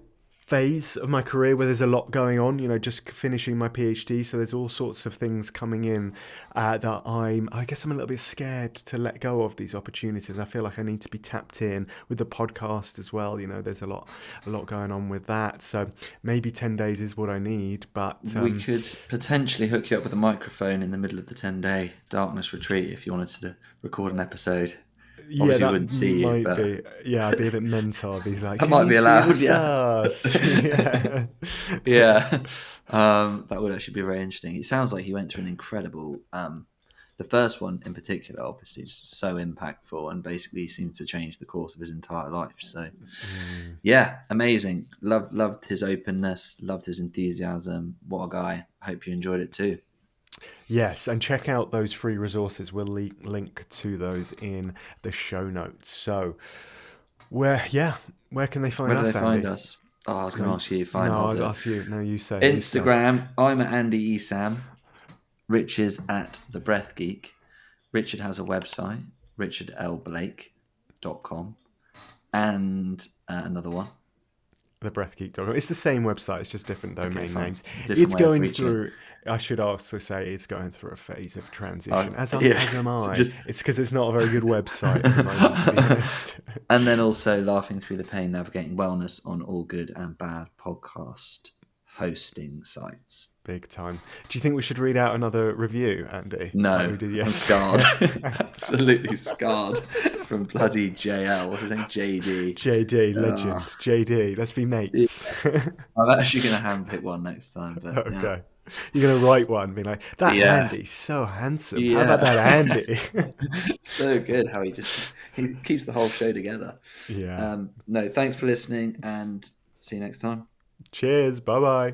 phase of my career where there's a lot going on, just finishing my PhD. So there's all sorts of things coming in that I guess I'm a little bit scared to let go of these opportunities. I feel like I need to be tapped in with the podcast as well. There's a lot going on with that. So maybe 10 days is what I need, but we could potentially hook you up with a microphone in the middle of the 10-day darkness retreat if you wanted to record an episode. Obviously, that wouldn't see you, might but be. Yeah, I'd be a bit mental. I'd be like, that might be allowed. Yeah, yeah. yeah. That would actually be very interesting. It sounds like he went through an incredible. The first one in particular, obviously, is so impactful and basically seemed to change the course of his entire life. So, yeah, amazing. Loved his openness. Loved his enthusiasm. What a guy. Hope you enjoyed it too. Yes, and check out those free resources. We'll link to those in the show notes. So, where can they find us? Where do they find Andy? us? Oh, I was going to ask you. Fine, No, I'll I'll ask you. No, you say. Instagram. I'm at Andy Esam. Rich is at The Breath Geek. Richard has a website, richardlblake.com, and another one. TheBreathGeek.com. It's the same website. It's just different domain names. Different It's way of going reaching. through. I should also say it's going through a phase of transition. As am I. Just- It's because it's not a very good website at the moment, to be honest. And then also Laughing Through the Pain, Navigating Wellness on all good and bad podcast hosting sites. Big time. Do you think we should read out another review, Andy? No, Like we did I'm yesterday? scarred. Absolutely scarred from bloody JL. What's his name? JD. JD, legend. JD, let's be mates. I'm actually going to handpick one next time. But Okay. yeah. You're going to write one, be like, that Yeah. Andy's so handsome. Yeah. How about that Andy? So good how he keeps the whole show together. Yeah. No, thanks for listening and see you next time. Cheers. Bye-bye.